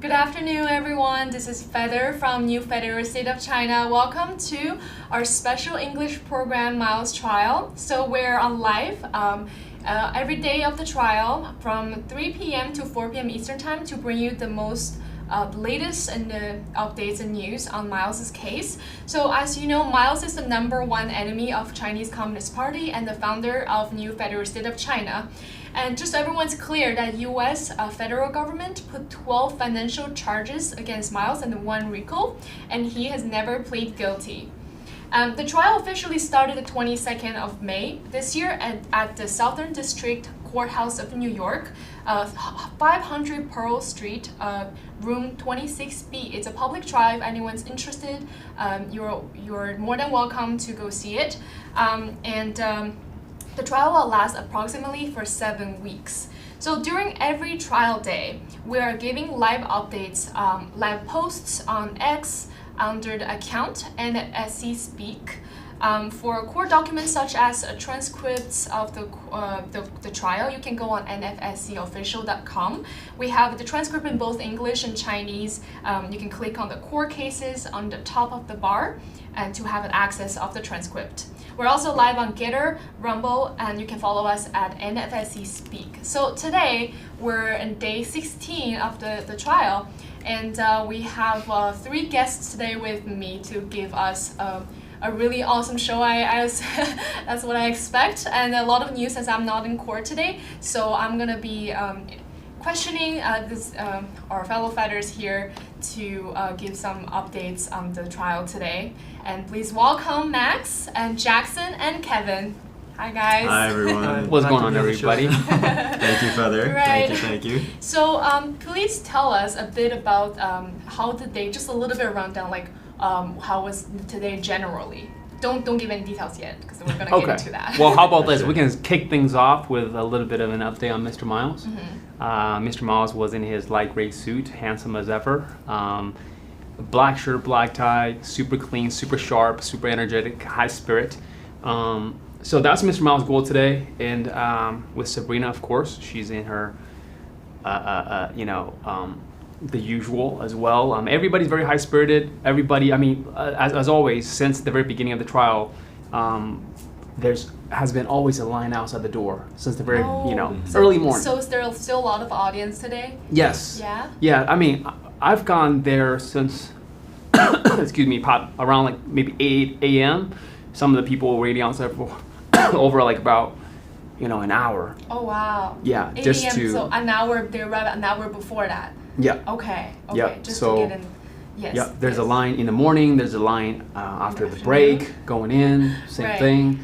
Good afternoon, everyone. This is Feather from New Federal State of China. Welcome to our special English program, Miles Trial. So we're on live every day of the trial from 3 p.m. to 4 p.m. Eastern Time to bring you the most latest and updates and news on Miles's case. So as you know, Miles is the #1 enemy of Chinese Communist Party and the founder of New Federal State of China. And just so everyone's clear that U.S. Federal government put 12 financial charges against Miles and 1 RICO, and he has never pleaded guilty. The trial officially started the 22nd of May this year at the Southern District Courthouse of New York, 500 Pearl Street, room 26B. It's a public trial. If anyone's interested, you're more than welcome to go see it. The trial will last approximately for 7 weeks. So during every trial day, we are giving live updates, live posts on X under the account and at SC Speak. For core documents such as transcripts of the trial, you can go on nfscofficial.com. We have the transcript in both English and Chinese. You can click on the core cases on the top of the bar and to have an access of the transcript. We're also live on Getter, Rumble, and you can follow us at NFSC Speak. So today, we're in day 16 of the trial, and we have 3 guests today with me to give us a really awesome show. That's what I expect, and a lot of news as I'm not in court today, so I'm gonna be questioning our fellow feathers here to give some updates on the trial today. And please welcome Max and Jackson and Kevin. Hi guys. Hi everyone. What's going on, everybody? Thank you, Feather. Right. Thank you. So please tell us a bit about how the day, just a little bit rundown, like how was today generally. Don't give any details yet, because we're gonna get into that. Well, how about this? We can kick things off with a little bit of an update on Mr. Miles. Mr. Miles was in his light gray suit, handsome as ever. Black shirt, black tie, super clean, super sharp, super energetic, high spirit. So that's Mr. Miles' goal today, and with Sabrina, of course, she's in her, the usual as well. Everybody's very high spirited. Everybody, I mean, as always, since the very beginning of the trial, has been always a line outside the door since the very, early morning. So is there still a lot of audience today? Yes. Yeah? Yeah, I mean, I've gone there since, excuse me, around like maybe 8 a.m. Some of the people were waiting outside for over like about, an hour. Oh, wow. Yeah, 8 just a.m., to. so an hour, they arrived an hour before that. Yeah. Okay, Yeah, just so, to get in. Yes. Yeah, there's a line in the morning, there's a line after the break, going in, same Right. thing.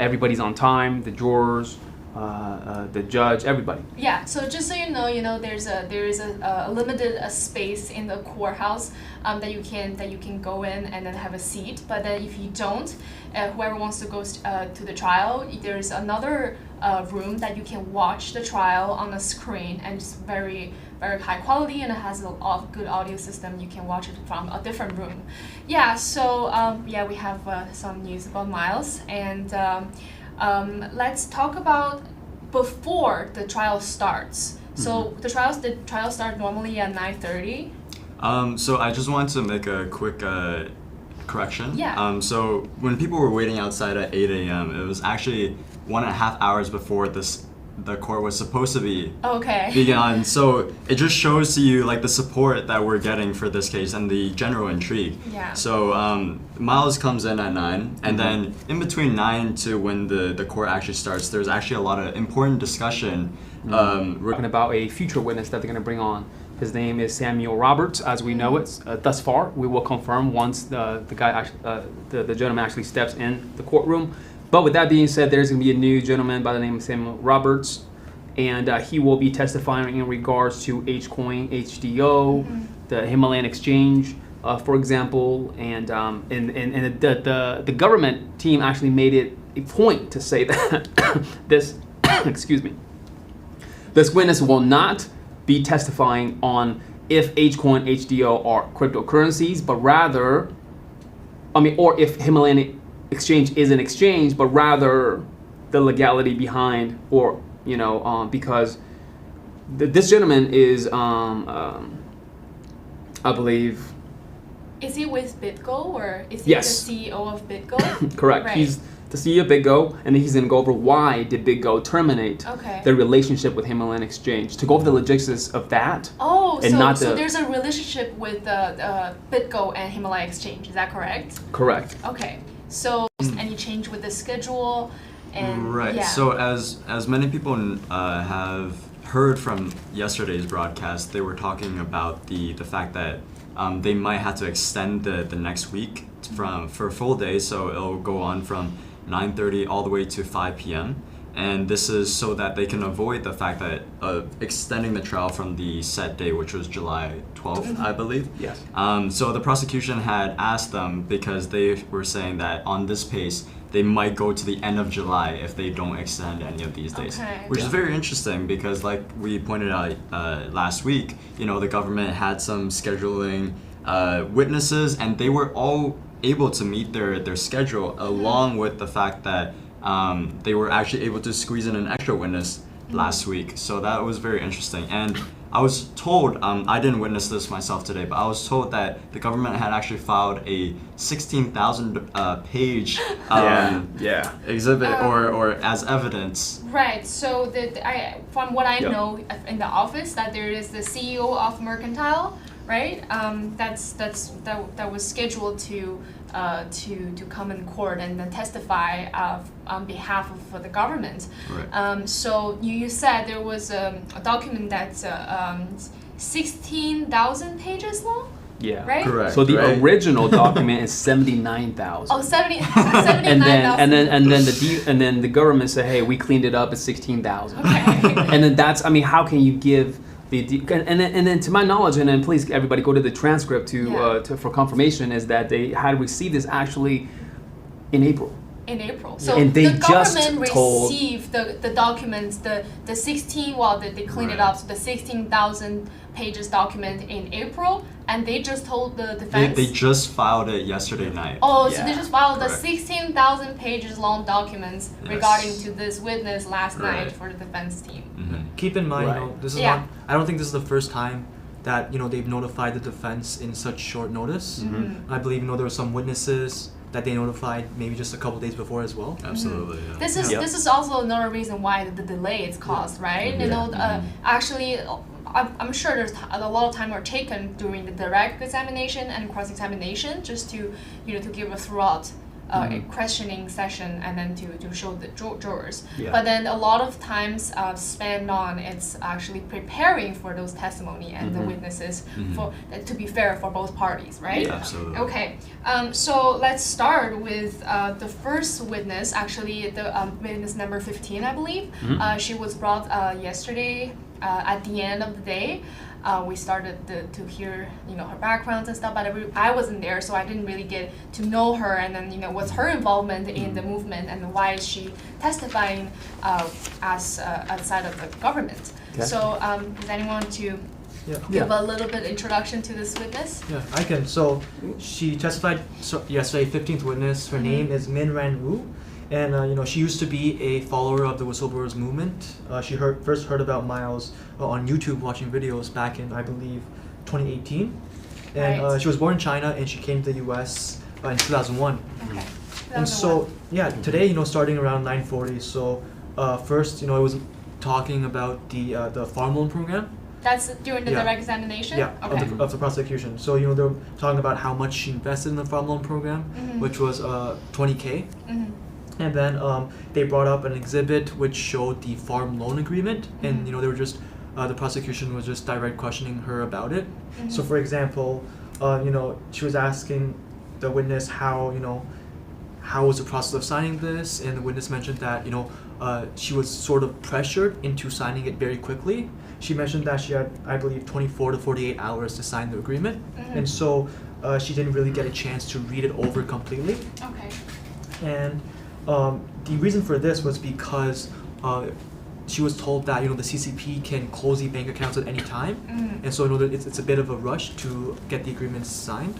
Everybody's on time, the jurors, the judge, everybody. Yeah, so just so you know, there is a limited space in the courthouse that you can go in and then have a seat. But then if you don't, whoever wants to go to the trial, there's another room that you can watch the trial on a screen, and it's very, very high quality, and it has a good audio system. You can watch it from a different room. Yeah, so we have some news about Miles, and let's talk about before the trial starts. So the trial starts normally at 9:30. So I just wanted to make a quick correction. Yeah. So when people were waiting outside at 8 a.m., it was actually 1.5 hours before the court was supposed to be begun. So it just shows to you like the support that we're getting for this case and the general intrigue. Yeah. So Miles comes in at 9, and then in between 9 to when the court actually starts, there's actually a lot of important discussion. We're talking about a future witness that they're going to bring on. His name is Samuel Roberts, as we know it thus far. We will confirm once the gentleman actually steps in the courtroom. But with that being said, there's going to be a new gentleman by the name of Samuel Roberts, and he will be testifying in regards to H-Coin, HDO, the Himalayan exchange, for example, and the government team actually made it a point to say that this, excuse me, this witness will not be testifying on if H-Coin, HDO are cryptocurrencies, but rather, or if Himalayan exchange is an exchange, but rather the legality behind, or because this gentleman is I believe. Is he with BitGo or is he Yes. the CEO of BitGo? Correct. Right. He's the CEO of BitGo, and he's going to go over why did BitGo terminate their relationship with Himalayan Exchange, to go over the logistics of that. Oh, and so there's a relationship with BitGo and Himalaya Exchange. Is that correct? Correct. Okay. So any change with the schedule? And, right. Yeah. So as many people have heard from yesterday's broadcast, they were talking about the fact that they might have to extend the next week for a full day, so it'll go on from 9:30 all the way to 5 p.m. And this is so that they can avoid the fact that extending the trial from the set day, which was July 12th, I believe. Yes. So the prosecution had asked them, because they were saying that on this pace, they might go to the end of July if they don't extend any of these days. Which is very interesting because, like we pointed out last week, the government had some scheduling witnesses, and they were all able to meet their schedule, along with the fact that they were actually able to squeeze in an extra witness last week. So that was very interesting. And I was told, I didn't witness this myself today, but I was told that the government had actually filed a 16,000 page exhibit or as evidence. Right. So from what I know in the office, that there is the CEO of Mercantile, right? That was scheduled to come in court and then testify on behalf of the government. Right. So you said there was a document that's 16,000 pages long. Yeah. Right. Correct. So the original document is 79,000. Oh, 79,000. and then the government said, hey, we cleaned it up at 16,000. Okay. And then how can you give and then to my knowledge, and then please everybody go to the transcript for confirmation, is that they had received this actually in April. In April. So and they the government received the documents, the 16, they cleaned it up, so the 16,000 pages document in April, and they just told the defense. They just filed it yesterday night. Oh, so they just filed the 16,000 pages long documents regarding to this witness last night for the defense team. Mm-hmm. Keep in mind, this is not. I don't think this is the first time that they've notified the defense in such short notice. Mm-hmm. I believe there were some witnesses that they notified maybe just a couple days before as well. Absolutely. Mm-hmm. This is also another reason why the delay is caused, right? Actually, I'm sure there's a lot of time were taken during the direct examination and cross-examination just to give a throughout questioning session and then to show the jurors. But then a lot of times spent on it's actually preparing for those testimony and the witnesses for to be fair for both parties, right? Yeah, absolutely. Okay. So let's start with the first witness. Actually, the witness number 15, I believe. She was brought yesterday at the end of the day. We started to hear her background and stuff, but I wasn't there, so I didn't really get to know her. And then what's her involvement in the movement and why is she testifying as outside of the government? Okay. So does anyone to give a little bit introduction to this witness? Yeah, I can. So she testified yesterday, 15th witness. Her name is Min Ran Wu. And she used to be a follower of the whistleblowers movement. She first heard about Miles on YouTube watching videos back in, I believe, 2018. And she was born in China and she came to the U.S. In 2001. Okay. And so today starting around 9:40. So first it was talking about the farm loan program. That's during the direct examination? Yeah, okay. of the prosecution. So they're talking about how much she invested in the farm loan program, which was $20K. And then they brought up an exhibit which showed the farm loan agreement, and they were just the prosecution was just direct questioning her about it. So for example, she was asking the witness how was the process of signing this, and the witness mentioned that she was sort of pressured into signing it very quickly. She mentioned that she had, I believe, 24 to 48 hours to sign the agreement, and so she didn't really get a chance to read it over completely. Okay. And the reason for this was because she was told that the CCP can close the bank accounts at any time, and so it's a bit of a rush to get the agreement signed.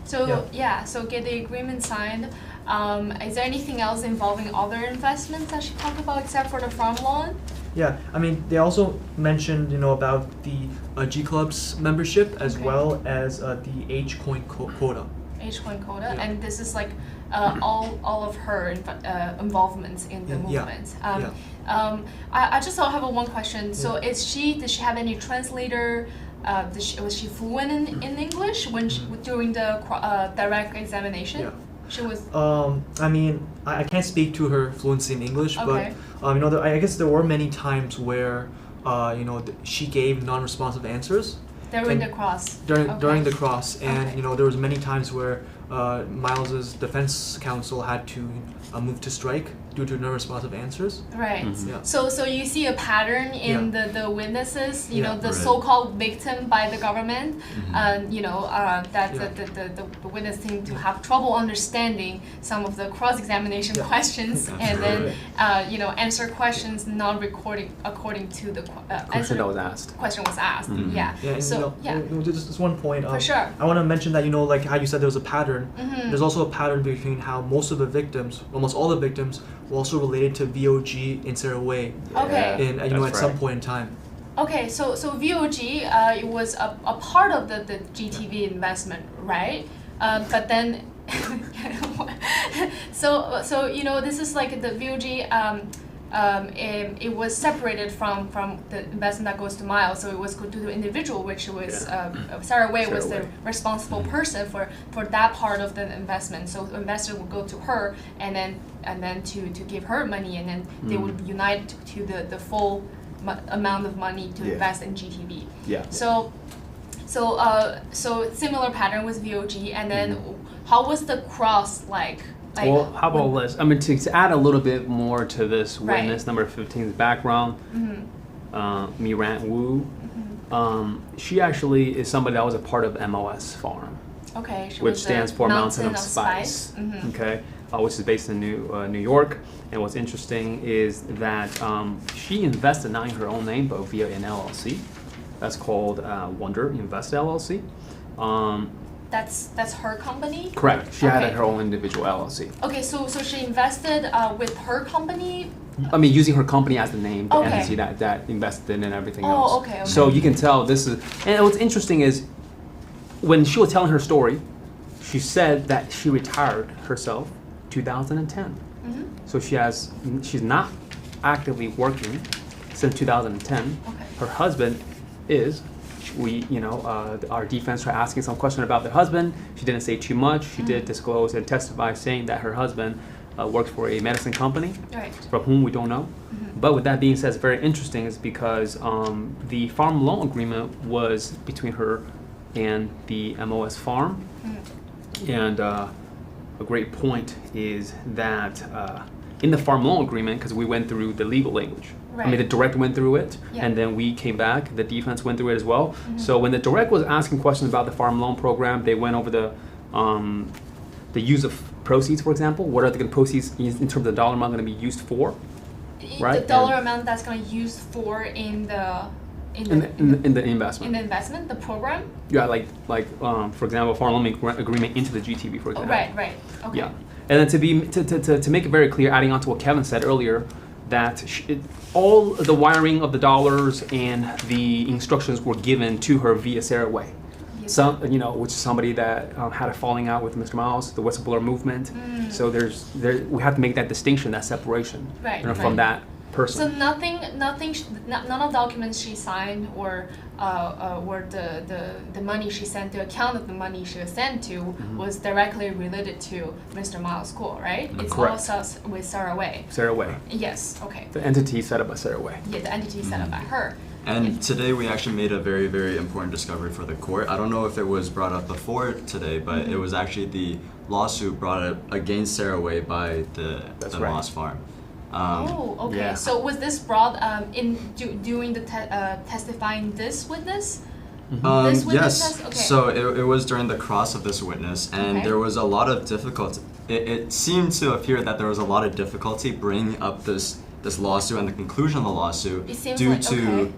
So so get the agreement signed. Is there anything else involving other investments that she talked about except for the farm loan? Yeah, I mean, they also mentioned, about the G Club's membership as well as the H coin quota. H coin quota, and this is like all of her involvements in the movement. I just have one question. So, did she have any translator? Was she fluent in English during the direct examination? Yeah. She was. I mean, I can't speak to her fluency in English, okay. but I guess there were many times where she gave non-responsive answers. During the cross. During the cross, and there was many times where Miles's defense counsel had to move to strike due to non-responsive answers. Right. Mm-hmm. Yeah. So you see a pattern in the witnesses, the right. so-called victim by the government, Mm-hmm. that the witness seem to have trouble understanding some of the cross-examination questions, and then answer questions not according to the question that was asked. Question was asked. Mm-hmm. Yeah. And, So just one point. For sure. I want to mention that like how you said there was a pattern. Mm-hmm. There's also a pattern between how most of the victims, almost all the victims, were also related to VOG in Sarah Way. Okay. In at some point in time. Okay, so VOG it was a part of the GTV investment, right? But then, so this is like the VOG. It was separated from the investment that goes to Miles, so it was go to the individual, which was Sarah Way was the responsible person for that part of the investment. So the investor would go to her, and then to give her money, and then they would unite to the full amount of money to invest in GTV. Yeah. So similar pattern with VOG, and then how was the cross like? Well, how about this? I mean, to add a little bit more to this witness number 15's background, Miran Wu, she actually is somebody that was a part of MOS Farm. Okay. Which stands for Mountain of Spice. Okay, which is based in New York. And what's interesting is that she invested not in her own name, but via an LLC. That's called Wonder Invest LLC. That's her company? Correct. She had her own individual LLC. Okay, so she invested with her company? I mean, using her company as the name, the entity that invested in and everything else. Oh, okay. So you can tell this is, and what's interesting is, when she was telling her story, she said that she retired herself 2010. So she's not actively working since 2010. Okay. Her husband is. Our defense tried asking some question about their husband. She didn't say too much. She did disclose and testify saying that her husband worked for a medicine company, from whom we don't know. But with that being said, it's very interesting is because the farm loan agreement was between her and the MOS farm. And a great point is that in the farm loan agreement, because we went through the legal language, I mean, the direct went through it, and then we came back. The defense went through it as well. So when the direct was asking questions about the farm loan program, they went over the use of proceeds, for example. What are the proceeds in terms of the dollar amount going to be used for? Right. The dollar amount that's going to be used for in the investment. In the investment, the program. Yeah, like for example, farm loan agreement into the GTV, for example. Right. Okay. Yeah, and then to make it very clear, adding on to what Kevin said earlier, that all the wiring of the dollars and the instructions were given to her via Sarah Way. Which is somebody that had a falling out with Mr. Miles, the whistleblower movement. So we have to make that distinction, that separation from that person. So none of the documents she signed or the money she sent, the account of the money she was sent to was directly related to Mr. Miles Guo, right? It's Correct. all with Sarah Way. Sarah Way. Yes. Okay. The entity set up by Sarah Way. Yeah, the entity set up by her. And today we actually made a very, very important discovery for the court. I don't know if it was brought up before today, but it was actually the lawsuit brought up against Sarah Way by the Moss Farm. Okay. Yeah. So was this brought during the testifying this witness? This witness yes. Okay. So it was during the cross of this witness, and there was a lot of difficulty. It seemed to appear that there was a lot of difficulty bringing up this lawsuit and the conclusion of the lawsuit due to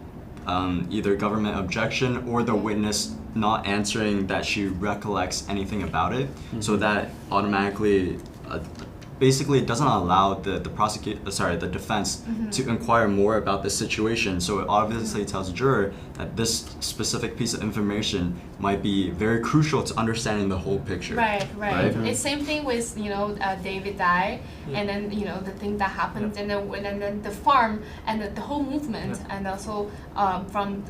either government objection or the witness not answering that she recollects anything about it. So that automatically basically doesn't allow the defense to inquire more about the situation. So it obviously tells the juror that this specific piece of information might be very crucial to understanding the whole picture. Right. It's same thing with David died, and then the thing that happened, and then the farm and the whole movement, and also from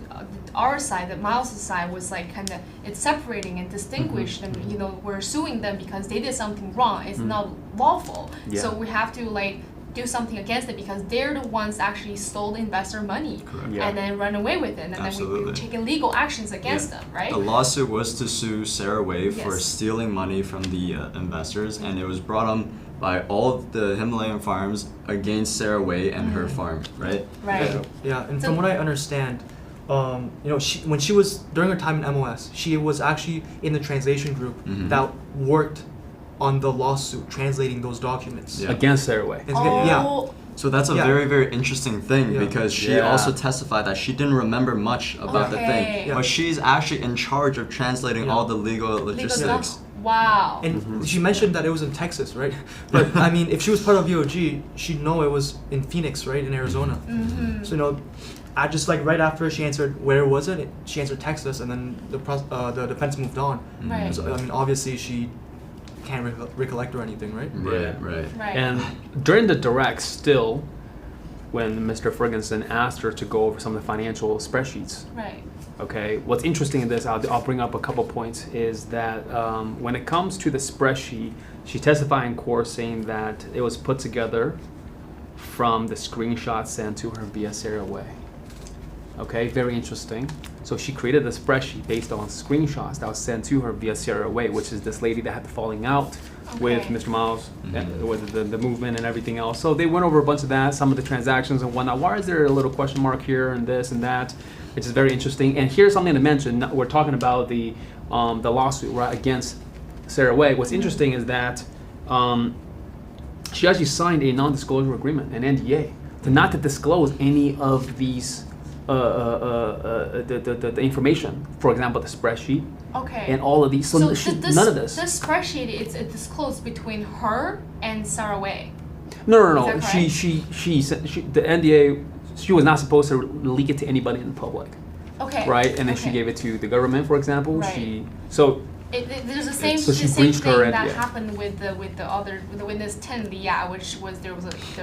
our side, the Miles' side was like kind of it's separating and distinguished, and we're suing them because they did something wrong. It's not lawful, so we have to like do something against it because they're the ones that actually stole the investor money and then run away with it, and then we were taking legal actions against them, right? The lawsuit was to sue Sarah Wei for stealing money from the investors, and it was brought on by all of the Himalayan farms against Sarah Wei and her farm, right? Right. Yeah, and from what I understand, when she was during her time in MOS, she was actually in the translation group that worked on the lawsuit, translating those documents against Sarah Wei. So that's a very, very interesting thing because she also testified that she didn't remember much about the thing, but she's actually in charge of translating all the legal logistics. Wow. And she mentioned that it was in Texas, right? But I mean, if she was part of VOG, she'd know it was in Phoenix, right, in Arizona. So I just like right after she answered where was it, she answered Texas, and then the defense moved on. Right. So I mean, obviously she can't recollect or anything, right? Right. And during the direct, still, when Mr. Ferguson asked her to go over some of the financial spreadsheets. Right. Okay. What's interesting in this, I'll bring up a couple points, is that when it comes to the spreadsheet, she testified in court saying that it was put together from the screenshots sent to her via Sarah Wei. Okay, very interesting. So she created a spreadsheet based on screenshots that was sent to her via Sarah Wei, which is this lady that had the falling out with Mr. Miles, with the movement and everything else. So they went over a bunch of that, some of the transactions and whatnot. Why is there a little question mark here and this and that? Which is very interesting. And here's something to mention. We're talking about the lawsuit right against Sarah Wei. What's interesting is that she actually signed a non-disclosure agreement, an NDA, to not to disclose any of these the information, for example, the spreadsheet, and all of these. So none of this. This spreadsheet it's disclosed between her and Sarah Wei. No. She the NDA. She was not supposed to leak it to anybody in the public. Okay. Right, and then she gave it to the government, for example. Right. There's the same thing that happened with the witness 10, which was there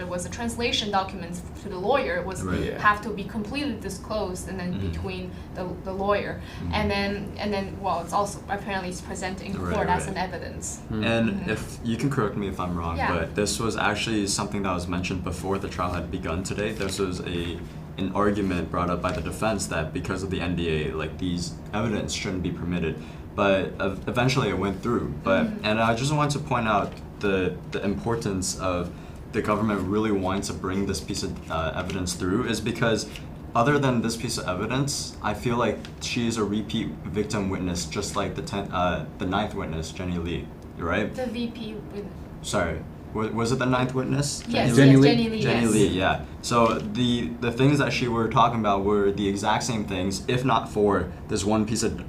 was a translation document to the lawyer. It was have to be completely disclosed, and then between the lawyer, and then it's also apparently presented in court as an evidence. And if you can correct me if I'm wrong, but this was actually something that was mentioned before the trial had begun today. This was an argument brought up by the defense that because of the NDA, like these evidence shouldn't be permitted. But eventually it went through. And I just want to point out the importance of the government really wanting to bring this piece of evidence through is because other than this piece of evidence, I feel like she is a repeat victim witness, just like the ninth witness, Jenny Lee, right? The VP witness. Sorry. Was it the ninth witness? Yes, Jenny Lee. Yeah. So the things that she were talking about were the exact same things, if not for this one piece of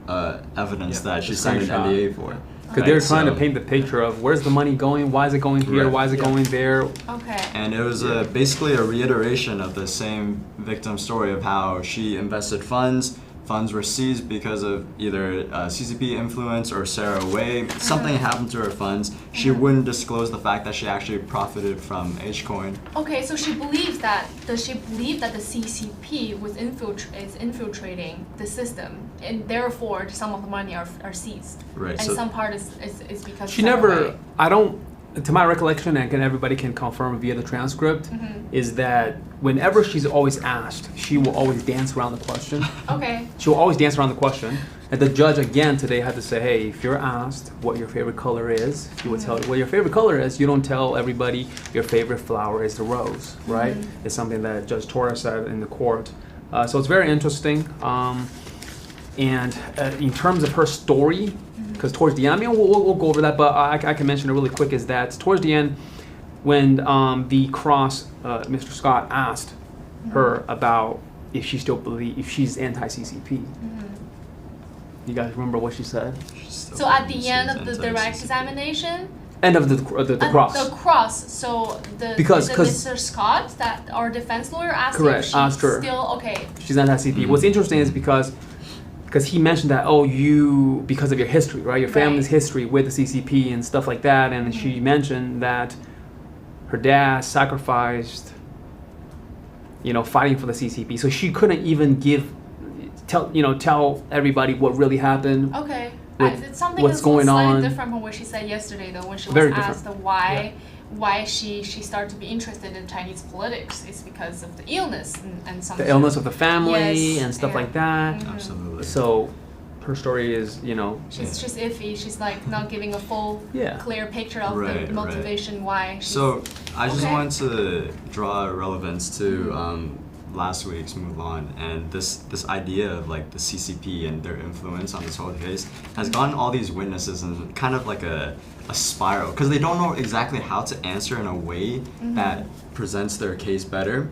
evidence that she signed an NDA for. Because they were trying to paint the picture of where's the money going, why is it going here, why is it going there. Okay. And it was basically a reiteration of the same victim story of how she invested funds. Funds were seized because of either CCP influence or Sarah Wei. Something happened to her funds. She wouldn't disclose the fact that she actually profited from H-Coin. Okay, so she believes that. Does she believe that the CCP is infiltrating the system, and therefore some of the money are seized? Right. And some part is because she never. I don't. To my recollection, and everybody can confirm via the transcript, is that whenever she's always asked, she will always dance around the question. Okay. She will always dance around the question. And the judge, again, today had to say, hey, if you're asked what your favorite color is, you would tell what your favorite color is. You don't tell everybody your favorite flower is the rose, right? It's something that Judge Torres said in the court. So it's very interesting. And in terms of her story, because towards the end, we'll go over that, but I can mention it really quick, is that towards the end, when the cross, Mr. Scott asked her about if she still believes, if she's anti-CCP. You guys remember what she said? So at the end of the direct examination, End of the cross. The cross. So because Mr. Scott, that our defense lawyer, asked correct, if she's asked her. Still okay. She's anti-CCP. What's interesting is because he mentioned that you because of your history, right? Your family's history with the CCP and stuff like that, and she mentioned that her dad sacrificed, fighting for the CCP. So she couldn't even tell everybody what really happened. Okay. It's something what's that's going slightly on. different from what she said yesterday, though, when she was Very asked different. why she started to be interested in Chinese politics. It's because of the illness and some the illness of the family and stuff yeah. like that. Absolutely. So her story is, she's iffy. She's like not giving a full, clear picture of the motivation why. So I just wanted to draw relevance to last week's Move On, and this idea of like the CCP and their influence on this whole case has gotten all these witnesses in kind of like a spiral, because they don't know exactly how to answer in a way that presents their case better,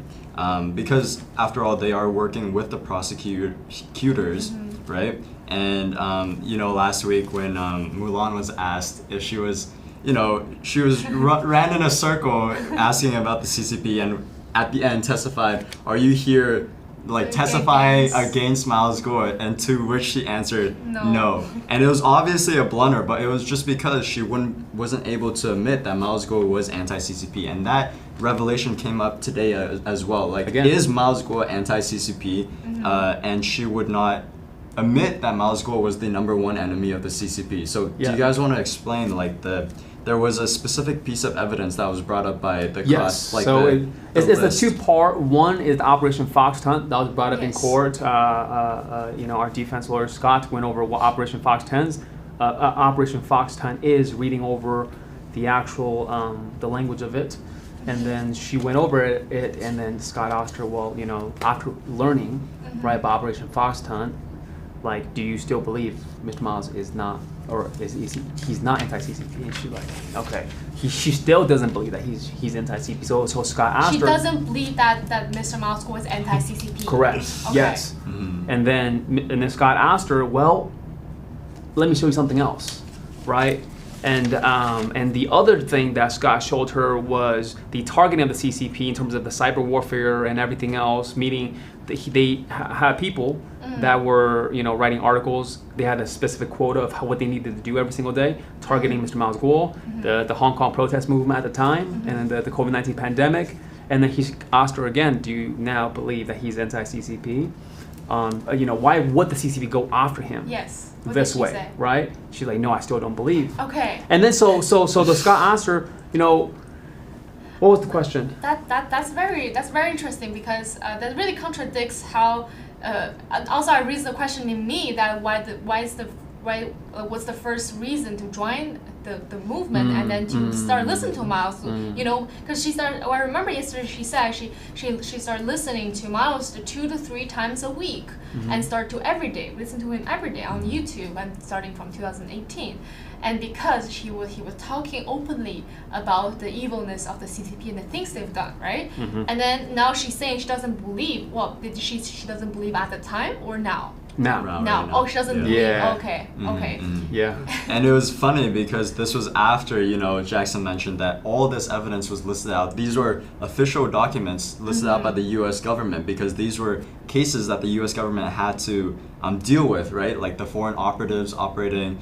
because after all they are working with the prosecutors, right? And last week when Mulan was asked if she was ran in a circle asking about the CCP, and at the end testified, "Are you here testifying against MILESGUO?" And to which she answered no. And it was obviously a blunder, but it was just because she wasn't able to admit that MILESGUO was anti-CCP, and that revelation came up today as well. Like, again, is MILESGUO anti-CCP? And she would not admit that MILESGUO was the number one enemy of the CCP. So do you guys want to explain there was a specific piece of evidence that was brought up by the yes. It's a two-part. One is the Operation Fox Hunt that was brought up in court. Our defense lawyer Scott went over what Operation Fox Hunt is, reading over the actual the language of it, and then she went over it, and then Scott asked her, well, after learning about Operation Fox Hunt, like, do you still believe Mr. Miles is not, or he's not anti-CCP? And she's like, okay. She still doesn't believe that he's anti-CCP. So Scott asked her. She doesn't believe that Mr. Miles was anti-CCP. Correct. Okay. Yes. And then Scott asked her, well, let me show you something else, right? And the other thing that Scott showed her was the targeting of the CCP in terms of the cyber warfare and everything else, meaning they had people that were, writing articles. They had a specific quota of what they needed to do every single day, targeting Mr. MILESGUO, the Hong Kong protest movement at the time, and then the COVID-19 pandemic. And then he asked her again, do you now believe that he's anti-CCP? Why would the CCP go after him? Yes. This way, say? Right? She's like, no, I still don't believe. Okay. And then so the Scott asked her, what was the question? That's very interesting, because that really contradicts how. Also, I raised the question in me that what's the first reason to join the movement and then to start listening to Miles, because she started. I remember yesterday she said she started listening to Miles 2 to 3 times a week and listen to him every day on YouTube, and starting from 2018. And because he was talking openly about the evilness of the CCP and the things they've done, right? And then now she's saying she doesn't believe. Well, she doesn't believe at the time or now? Now. Oh, she doesn't believe. Yeah. Okay. Yeah. And it was funny because this was after, Jackson mentioned that all this evidence was listed out. These were official documents listed out by the U.S. government, because these were cases that the U.S. government had to deal with, right? Like the foreign operatives operating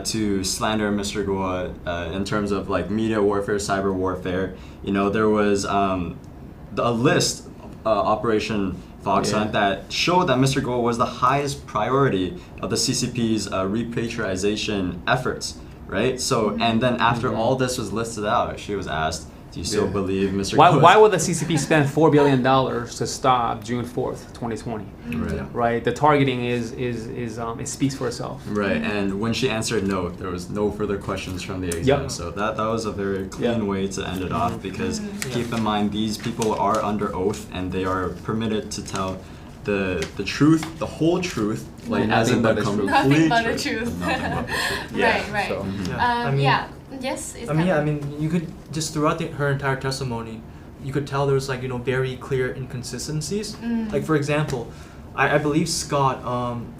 to slander Mr. Guo in terms of like media warfare, cyber warfare. There was a list, Operation Fox Hunt, that showed that Mr. Guo was the highest priority of the CCP's repatriation efforts, right? So, and then after all this was listed out, she was asked, do you still believe Mr. Guo? Why would the CCP spend $4 billion to stop June 4th, 2020? Right. The targeting it speaks for itself. Right. And when she answered no, there was no further questions from the exam. So that was a very clean way to end it off, because keep in mind, these people are under oath and they are permitted to tell the truth, the whole truth, like as in the complete nothing but the truth. Right. So, Yes. You could just throughout her entire testimony, you could tell there was very clear inconsistencies. Like, for example, I believe Scott,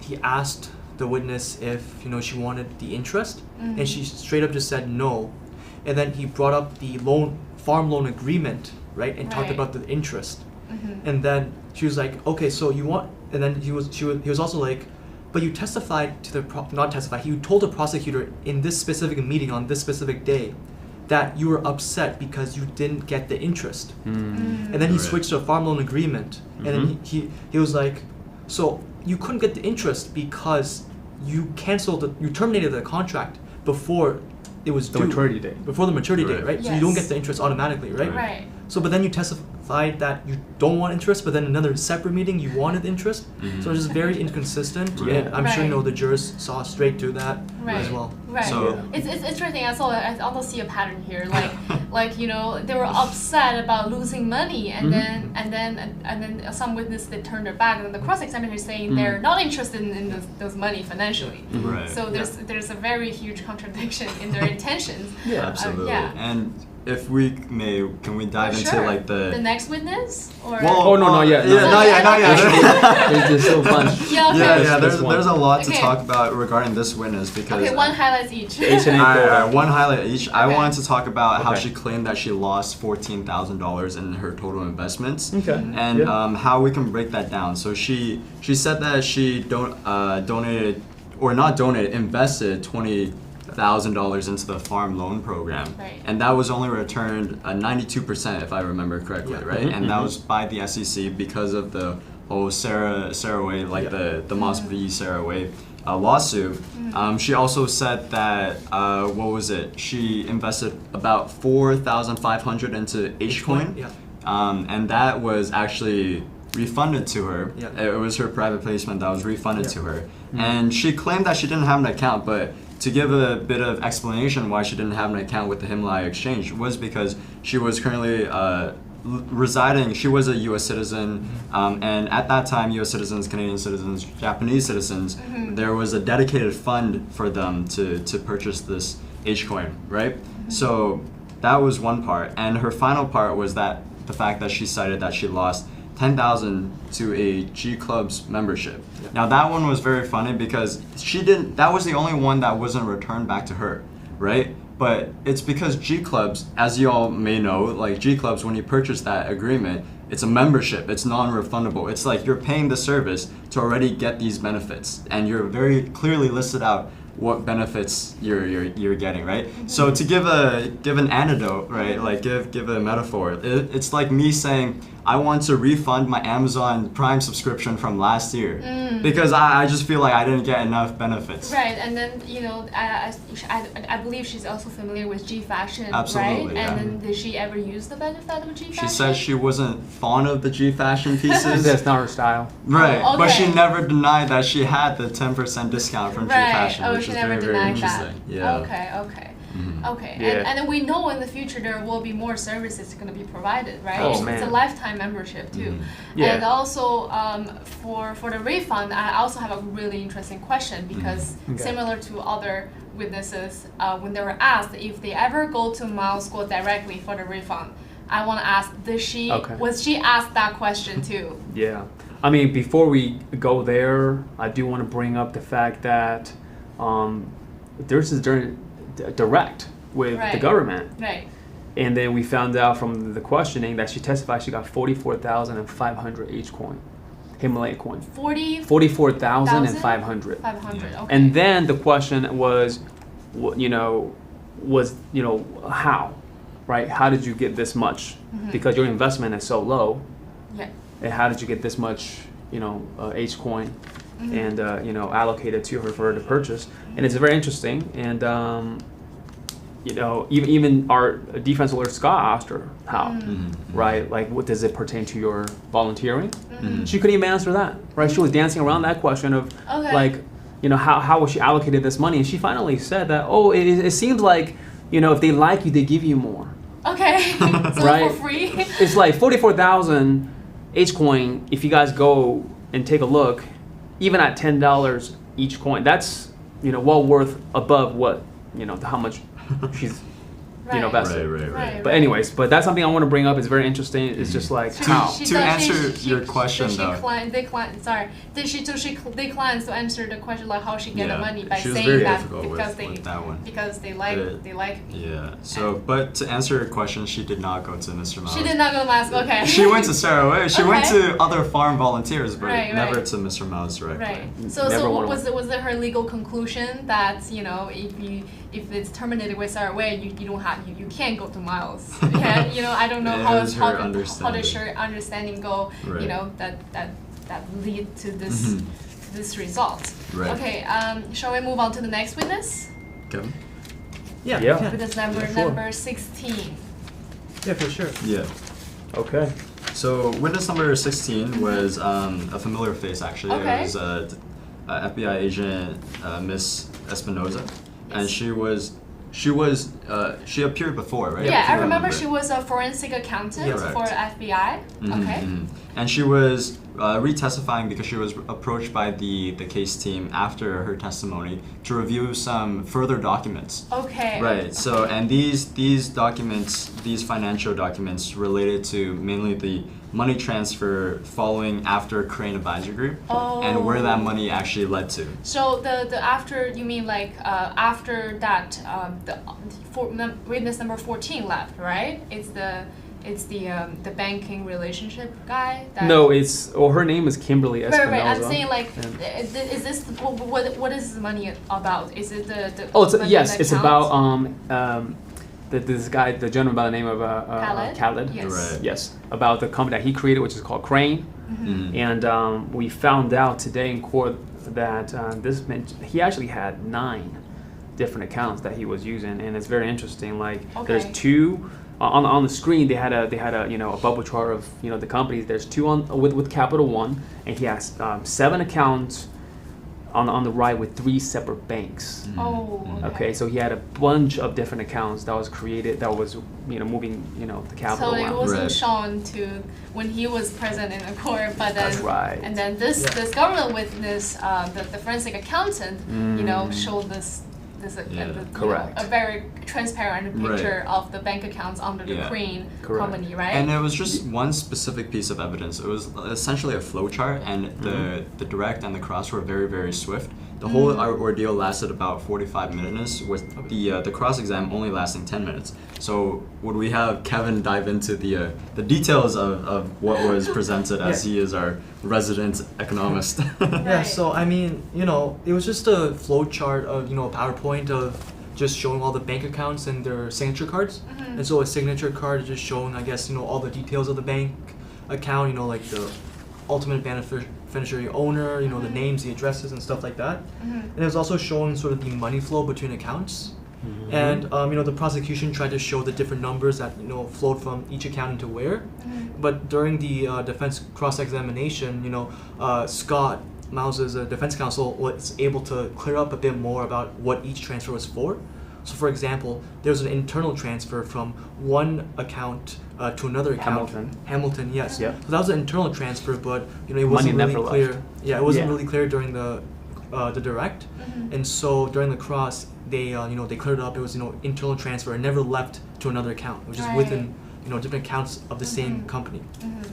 he asked the witness if she wanted the interest, and she straight up just said no, and then he brought up the farm loan agreement, right, and talked about the interest. And then she was like, okay, so you want, and then he was also like, but you testified to he told the prosecutor in this specific meeting on this specific day that you were upset because you didn't get the interest. And then he switched to a farm loan agreement, and then he was like, so you couldn't get the interest because you terminated the contract before it was due. Maturity date. Before the maturity date, right? Yes. So you don't get the interest automatically, right? Right. So, but then you testified that you don't want interest, but then another separate meeting you wanted interest. So it's just very inconsistent. And I'm sure the jurors saw straight through that as well. Right. So it's interesting. I also see a pattern here. Like they were upset about losing money, and then some witness they turned their back, and then the cross-examiner is saying they're not interested in those money financially. Right. So there's a very huge contradiction in their intentions. Absolutely. And if we may, can we dive into like the next witness? Or no, not yet. Not yet. There's still a bunch. There's a lot to talk about regarding this witness because one highlight each. One highlight each. I wanted to talk about how she claimed that she lost $14,000 in her total investments, and how we can break that down. So she said that she invested $20,000 into the farm loan program, and that was only returned 92% if I remember correctly, right? And that was by the SEC because of the whole Sarah Way, like the Moss v. Sarah Way lawsuit. She also said that she invested about 4,500 into H-Coin, and that was actually refunded to her. It was her private placement that was refunded to her, and she claimed that she didn't have an account, but to give a bit of explanation why she didn't have an account with the Himalaya Exchange was because she was currently residing, she was a U.S. citizen, and at that time, U.S. citizens, Canadian citizens, Japanese citizens, there was a dedicated fund for them to purchase this H-Coin, right? So that was one part, and her final part was that the fact that she cited that she lost $10,000 to a G Club's membership. Now that one was very funny because that was the only one that wasn't returned back to her, right? But it's because G Clubs, as you all may know, like G Clubs, when you purchase that agreement, it's a membership, it's non-refundable. It's like you're paying the service to already get these benefits, and you're very clearly listed out what benefits you're getting, right? So to give an anecdote, right, like give a metaphor, it's like me saying I want to refund my Amazon Prime subscription from last year because I just feel like I didn't get enough benefits. Right, and then I believe she's also familiar with G Fashion, Absolutely, right? And then did she ever use the benefit of G Fashion? She said she wasn't fond of the G Fashion pieces. That's not her style. Right, but she never denied that she had the 10% discount from G Fashion, which is very, very interesting. Okay. And then we know in the future there will be more services going to be provided, right? It's a lifetime membership too. And also for the refund, I also have a really interesting question because similar to other witnesses, when they were asked if they ever go to MILESGUO directly for the refund, I want to ask, was she asked that question too? Yeah. I mean, before we go there, I do want to bring up the fact that there's this direct with the government. Right. And then we found out from the questioning that she testified she got 44,500 H-Coin, Himalaya coin. 44,500. 500. Okay. And then the question was, how, right? How did you get this much? Because your investment is so low. Yeah. And how did you get this much, H-Coin? And allocated to her for her to purchase, and it's very interesting. And even our defense lawyer Scott asked her how, right? Like, what does it pertain to your volunteering? She couldn't even answer that, right? She was dancing around that question of how was she allocated this money, and she finally said that it seems like if they like you, they give you more. Okay, so right? For free. It's like 44,000 H-Coin. If you guys go and take a look. Even at $10 each coin, that's well worth above what how much she's vested. Right. But anyways, but that's something I want to bring up. It's very interesting. It's just like how to answer your question though. Did she declines to answer the question like how she get the money by she was saying very that difficult with that one. Because they like me. Yeah. So, but to answer your question, she did not go to Mr. Miles. She did not go to Miles. Okay. She went to Sarah Way. She went to other farm volunteers, but never to Mr. Miles directly. Right. So was it her legal conclusion that if it's terminated with Sarah Way, you can't go to Miles? Yeah. I don't know how does her understanding go. That lead to this result. Right. Okay. Shall we move on to the next witness? Kevin? Yeah. Witness number 16. Yeah, for sure. Yeah. Okay. So witness number 16 was a familiar face actually. Okay. It was FBI agent Miss Espinoza, and she appeared before, right? Yeah, I remember she was a forensic accountant for FBI. Okay. And she was retestifying because she was approached by the case team after her testimony to review some further documents. Okay. Right. So, and these documents, these financial documents, related to mainly the money transfer following after Crane Advisory Group, and where that money actually led to. So the after, you mean like after that witness number 14 left, right? It's the banking relationship guy. No, her name is Kimberly Espinoza. Right. I'm saying like, is this what is this money about? Is it the? It's about this guy, the gentleman by the name of Khaled. Yes. Right. Yes, about the company that he created, which is called Crane. And we found out today in court that he actually had 9 different accounts that he was using, and it's very interesting. Like there's 2 on the screen. They had a a bubble chart of the companies. There's 2 with Capital One, and he has 7 accounts on the right with 3 separate banks. Okay, so he had a bunch of different accounts that was created that was moving the capital so it around. wasn't shown to when he was present in the court, but then That's right. And then this government witness, the forensic accountant, showed this correct. A very transparent picture of the bank accounts under the Crane company, right? And it was just one specific piece of evidence. It was essentially a flow chart, and the direct and the cross were very, very swift. The whole ordeal lasted about 45 minutes, with the cross exam only lasting 10 minutes. So would we have Kevin dive into the details of what was presented, as he is our resident economist? Yeah, so I mean, it was just a flow chart of, a PowerPoint of just showing all the bank accounts and their signature cards. And so a signature card is just showing, I guess, all the details of the bank account, like the ultimate beneficiary owner, the names, the addresses, and stuff like that. And it was also showing sort of the money flow between accounts. And the prosecution tried to show the different numbers that flowed from each account into where. But during the defense cross-examination, Scott Miles's defense counsel was able to clear up a bit more about what each transfer was for. So, for example, there was an internal transfer from one account to another account. Hamilton, yes. Yeah. So that was an internal transfer, but it wasn't really clear. Left. Yeah, it wasn't really clear during the direct, and so during the cross, they cleared it up. It was internal transfer. It never left to another account, which is within different accounts of the same company.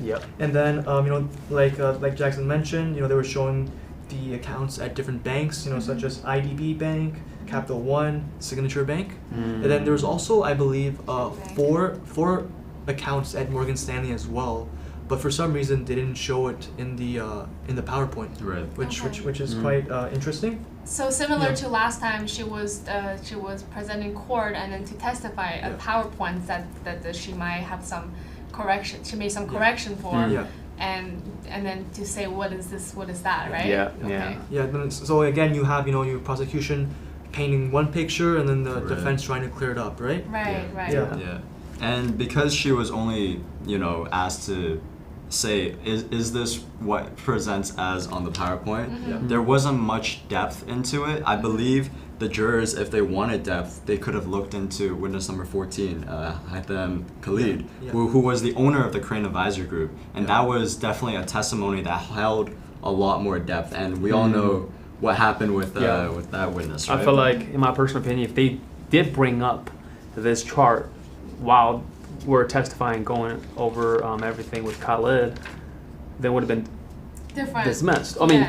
Yep. And then like Jackson mentioned, they were showing the accounts at different banks, such as IDB Bank, Capital One, Signature Bank, and then there was also, I believe, 4 accounts at Morgan Stanley as well. But for some reason, they didn't show it in the PowerPoint, which is quite interesting. So similar to last time, she was present in court and then to testify a PowerPoint that she might have some correction. She made some correction for, and then to say what is this, what is that, right? Yeah. So again, you have your prosecution painting one picture and then the defense trying to clear it up, right? Right. Yeah. And because she was only asked to say, is this what presents as on the PowerPoint? There wasn't much depth into it. I believe the jurors, if they wanted depth, they could have looked into witness number 14, Haitham Khalid, who was the owner of the Crane Advisory Group, and that was definitely a testimony that held a lot more depth. And we all know what happened with that witness. Right? I feel like, in my personal opinion, if they did bring up this chart while we're testifying, going over everything with Khalid, then would have been dismissed. I mean,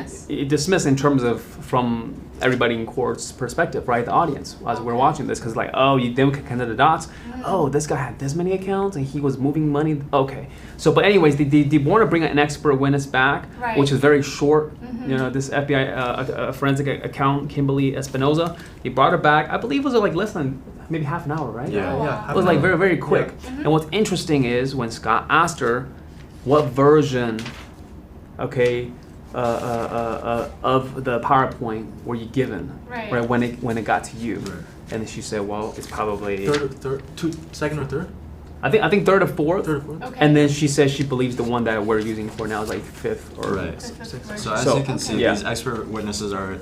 dismissed in terms of from everybody in court's perspective, right? The audience, as we're watching this, because like, oh, you then connect the dots. Oh, this guy had this many accounts and he was moving money. Okay. So, but anyways, they want to bring an expert witness back, which is very short. You know, this FBI forensic accountant, Kimberly Espinoza, they brought her back. I believe it was like less than maybe half an hour, right? Yeah. It was like very, very quick. And what's interesting is when Scott asked her, what version, of the PowerPoint were you given, right? When it got to you, and then she said, well, it's probably second or third. I think third or fourth. Okay. And then she says she believes the one that we're using for now is like fifth or sixth. So as you can see, these expert witnesses are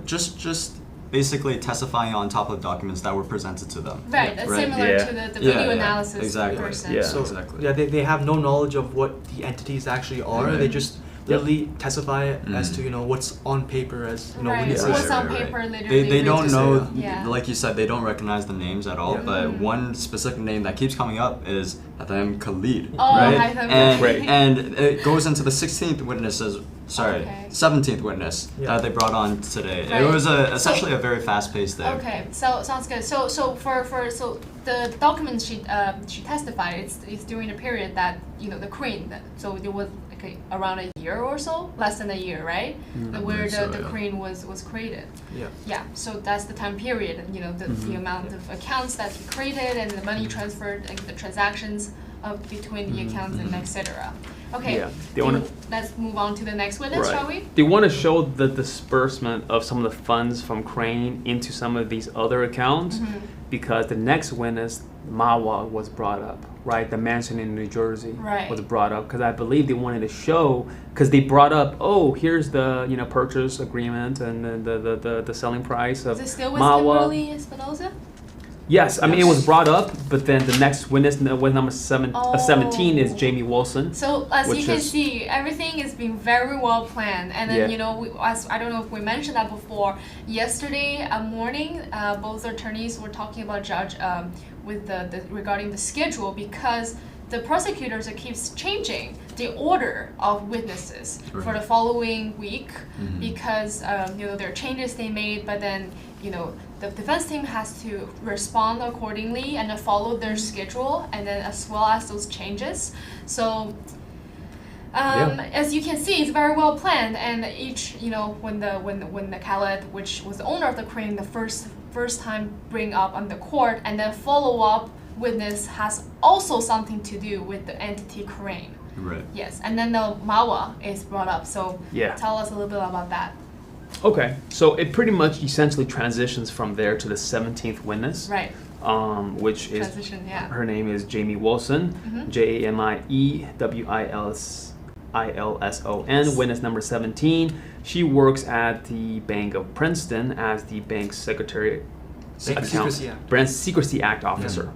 just basically testifying on top of documents that were presented to them. Right, similar to the video analysis person. Yeah, so, exactly. Yeah, they have no knowledge of what the entities actually are. They just literally testify as to what's on paper as witnesses. What's on paper literally. They don't know, like you said, they don't recognize the names at all. But one specific name that keeps coming up is Haitham Khalid, right? And it goes into the 16th witnesses. 17th witness that they brought on today. It was essentially a very fast-paced day. Okay, so sounds good. So the document she testified, it's during the period that the Queen. So it was like around a year or so, less than a year, right? Where the Queen was created. Yeah. So that's the time period. The amount of accounts that he created and the money transferred and the transactions between the accounts and etc. Okay, let's move on to the next witness, shall we? They want to show the disbursement of some of the funds from Crane into some of these other accounts because the next witness, Mawa, was brought up, right? The mansion in New Jersey was brought up because I believe they wanted to show, because they brought up, oh, here's the purchase agreement and the selling price of Mawa. Is it still with Kimberly Espinoza? Yes, I mean, it was brought up, but then the next witness, with number 17, is Jamie Wilson. So, as you can see, everything is being very well planned. And then, I don't know if we mentioned that before, yesterday morning, both attorneys were talking about Judge with regarding the schedule because the prosecutors keeps changing the order of witnesses for the following week because, there are changes they made, but then, the defense team has to respond accordingly and follow their schedule and then as well as those changes. So as you can see, it's very well planned and each, when the Khalid, which was the owner of the Crane, the first time bring up on the court and then follow up witness has also something to do with the entity Crane. Right. Yes, and then the Mawa is brought up. So tell us a little bit about that. Okay, so it pretty much essentially transitions from there to the 17th witness, right? Which is her name is Jamie Wilson, JamieWilson, witness number 17. She works at the Bank of Princeton as the bank's secretary, Brand Secrecy Act officer.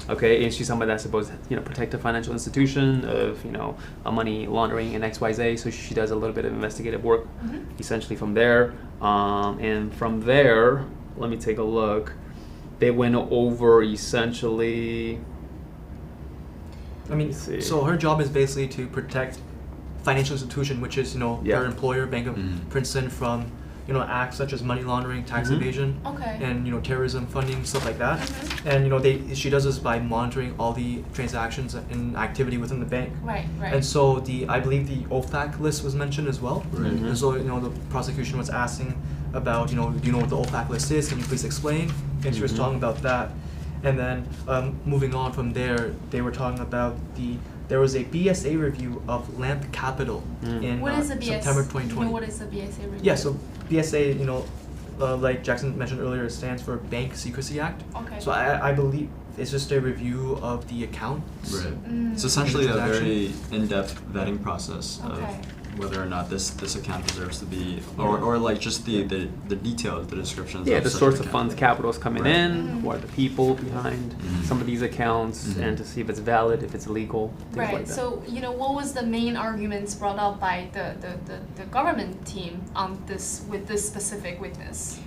Okay, and she's somebody that's supposed to, protect the financial institution of, money laundering and XYZ. So she does a little bit of investigative work, essentially from there. And from there, let me take a look. They went over essentially. So her job is basically to protect financial institution, which is, her employer, Bank of Princeton, from acts such as money laundering, tax evasion, and terrorism funding, stuff like that. And she does this by monitoring all the transactions and activity within the bank. Right. And so I believe the OFAC list was mentioned as well. And so the prosecution was asking about do you know what the OFAC list is? Can you please explain? And she was talking about that. And then moving on from there, they were talking about there was a BSA review of Lamp Capital in September 2020. You know what is the BSA review? Yeah, so BSA, like Jackson mentioned earlier, it stands for Bank Secrecy Act. Okay. So I believe it's just a review of the account. Right. It's essentially a very in-depth vetting process of whether or not this account deserves to be, or like just the details, the descriptions. Yeah, the source of funds, capital is coming in, what are the people behind some of these accounts, and to see if it's valid, if it's legal, things like that. So what was the main arguments brought up by the government team on this with this specific witness?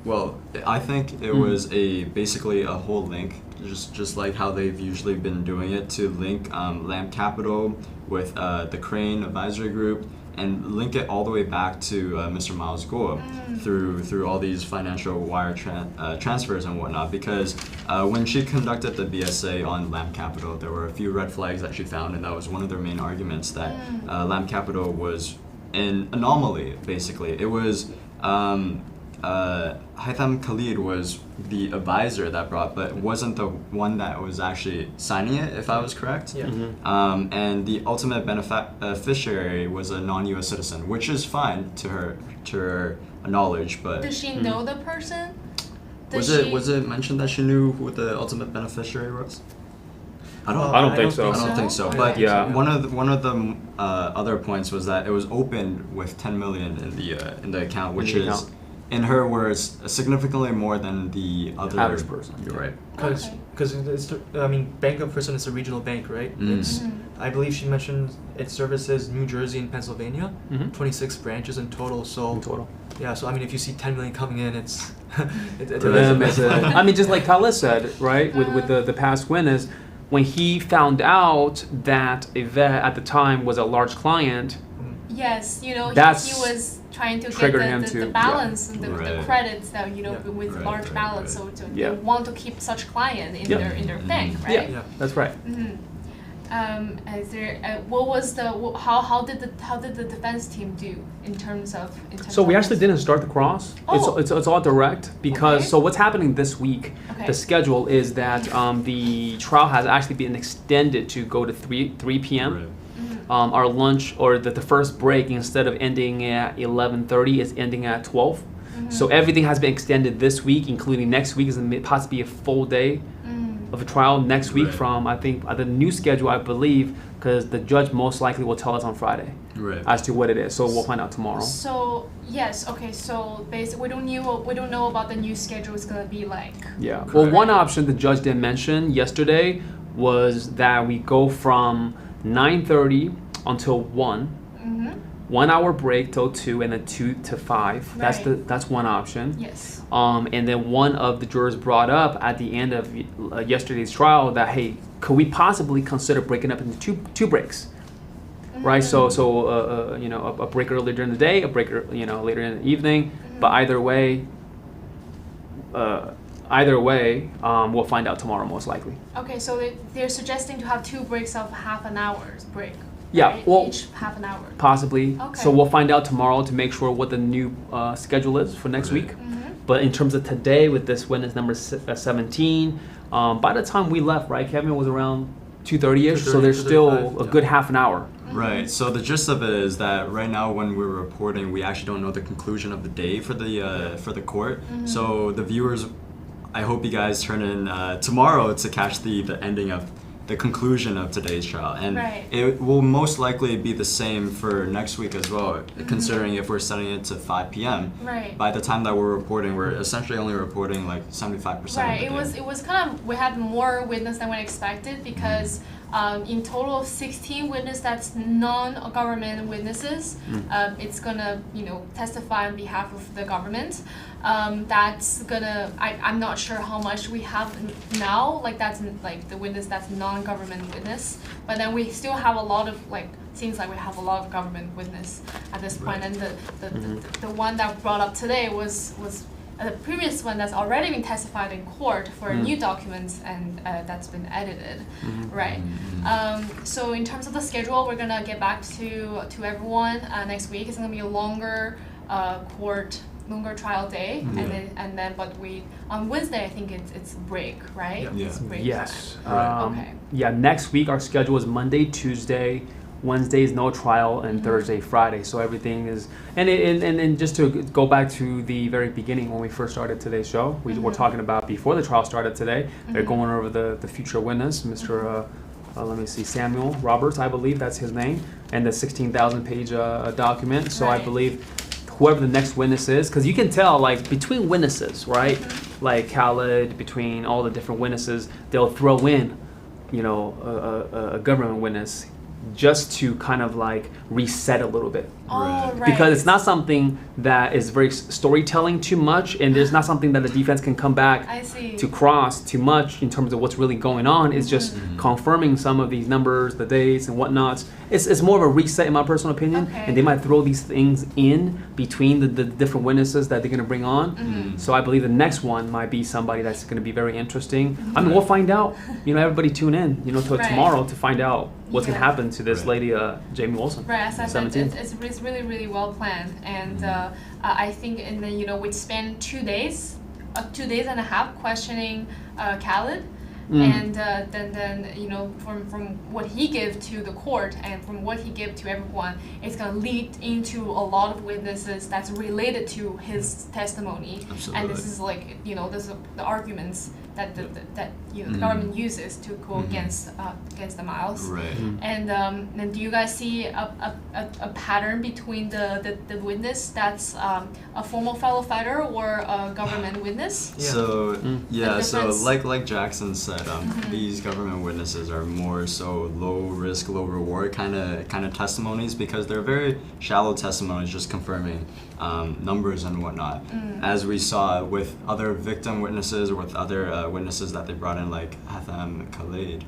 Well, I think it was basically a whole link, just like how they've usually been doing it, to link Lamp Capital with the Crane Advisory Group, and link it all the way back to Mr. MILESGUO through all these financial wire transfers and whatnot. Because when she conducted the BSA on Lamp Capital, there were a few red flags that she found, and that was one of their main arguments, that Lamp Capital was an anomaly. Basically, it was. Haitham Khalid was the advisor that brought, but wasn't the one that was actually signing it, if I was correct. Yeah. And the ultimate beneficiary was a non-U.S. citizen, which is fine to her knowledge. But does she know the person? Was it mentioned that she knew who the ultimate beneficiary was? I don't think so. I don't think so. But one of the other points was that it was opened with 10 million in the account, which is, in her words, significantly more than the other average person. You're right. Because Bank of Prison is a regional bank, right? I believe she mentioned it services New Jersey and Pennsylvania, 26 branches in total. So yeah, so if you see 10 million coming in, it's just like Khaled said, right? With the past witness, when he found out that Yvette at the time was a large client. Yes, he was trying to get the balance and the credits that with large balance, so they want to keep such client in their bank, right? Yeah, that's right. Is there what was the how did the defense team do in terms of? So we actually didn't start the cross. It's all direct because so what's happening this week? The schedule is that the trial has actually been extended to go to 3 p.m. Right. Our lunch or the first break, instead of ending at 11:30, is ending at 12. So everything has been extended this week, including next week is possibly a full day of a trial next week from, I think, the new schedule, I believe, because the judge most likely will tell us on Friday as to what it is. So we'll find out tomorrow. So yes, okay. So basically, we don't know about the new schedule is gonna be like. Yeah. Well, one option the judge did mention yesterday was that we go from 9:30 until 1. 1 hour break till 2, and then 2 to 5. Right. That's one option. Yes. And then one of the jurors brought up at the end of yesterday's trial that, hey, could we possibly consider breaking up into two breaks? Right. So a break earlier during the day, a break later in the evening. But either way, we'll find out tomorrow most likely. Okay, so they're suggesting to have 2 breaks of half an hour's break. Yeah, right? well, each half an hour. Possibly. Okay. So we'll find out tomorrow to make sure what the new schedule is for next week. But in terms of today, with this witness number 17, by the time we left, right, Kevin, it was around 2:30ish. So there's still a good half an hour. Right. So the gist of it is that right now, when we're reporting, we actually don't know the conclusion of the day for the court. So the viewers, I hope you guys turn in tomorrow to catch the ending of the conclusion of today's trial, and it will most likely be the same for next week as well, considering if we're setting it to 5 p.m. Right. By the time that we're reporting, we're essentially only reporting like 75%. Right. It was kind of, we had more witness than we expected because in total of 16 witnesses, that's non-government witnesses. It's gonna testify on behalf of the government. That's gonna, I'm not sure how much we have now, like that's like the witness that's non-government witness, but then we still have a lot of seems like we have a lot of government witness at this point. And the one that brought up today was the previous one that's already been testified in court for new documents, and that's been edited, right? So in terms of the schedule, we're gonna get back to everyone next week. It's gonna be a longer longer trial day, and then but we on Wednesday I think it's break, right? Yeah. It's break Yes. time. Okay. Yeah. Next week our schedule is Monday, Tuesday, Wednesday is no trial, and Thursday, Friday. So everything is and just to go back to the very beginning when we first started today's show, we were talking about before the trial started today. They're going over the future witness, Mr. Let me see, Samuel Roberts, I believe that's his name, and the 16,000 page document. So I believe whoever the next witness is, because you can tell between witnesses, right? Like Khaled, between all the different witnesses, they'll throw in, a government witness just to kind of like reset a little bit. Oh, right. Because it's not something that is very storytelling too much, and there's not something that the defense can come back to cross too much in terms of what's really going on. It's just confirming some of these numbers, the dates and whatnot. It's more of a reset in my personal opinion, and they might throw these things in between the different witnesses that they're going to bring on. So I believe the next one might be somebody that's going to be very interesting. I mean, we'll find out. Everybody tune in, till tomorrow to find out what's going to happen to this lady, Jamie Wilson. Right, as I said, it's really, really well planned. And I think, and then, we spent 2 days, 2 days and a half questioning Khaled. And then from what he gave to the court and from what he gave to everyone, it's going to lead into a lot of witnesses that's related to his testimony. Absolutely. And this is like, this is the arguments that the government uses to go against the Miles. Right. And do you guys see a pattern between the witness that's a former fellow fighter or a government witness? So like Jackson said, these government witnesses are more so low risk, low reward kind of testimonies, because they're very shallow testimonies, just confirming numbers and whatnot. As we saw with other victim witnesses or with other witnesses that they brought in, like Hatham Khalid,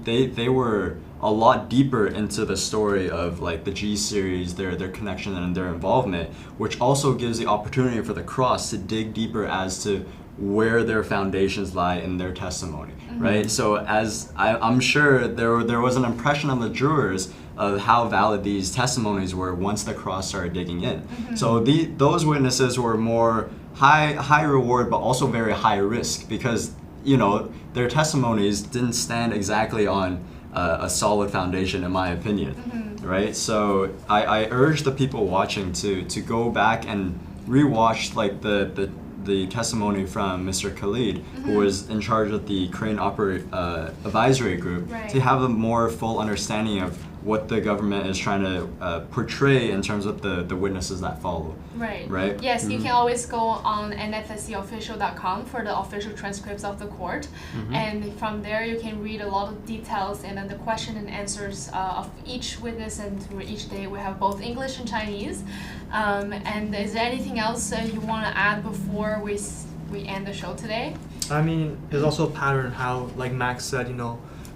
they were a lot deeper into the story of like the G series, their connection and their involvement, which also gives the opportunity for the cross to dig deeper as to where their foundations lie in their testimony, right? So as I'm sure there was an impression on the jurors of how valid these testimonies were once the cross started digging in. So those witnesses were more high reward, but also very high risk, because their testimonies didn't stand exactly on a solid foundation, in my opinion, right? So I urge the people watching to go back and rewatch like the testimony from Mr. Khalid, who was in charge of the Korean Advisory Group, to have a more full understanding of what the government is trying to portray in terms of the witnesses that follow. Right? Yes, you can always go on nfscofficial.com for the official transcripts of the court, and from there you can read a lot of details and then the question and answers of each witness, and for each day we have both English and Chinese. And is there anything else you want to add before we end the show today? I mean, there's also a pattern how, like Max said,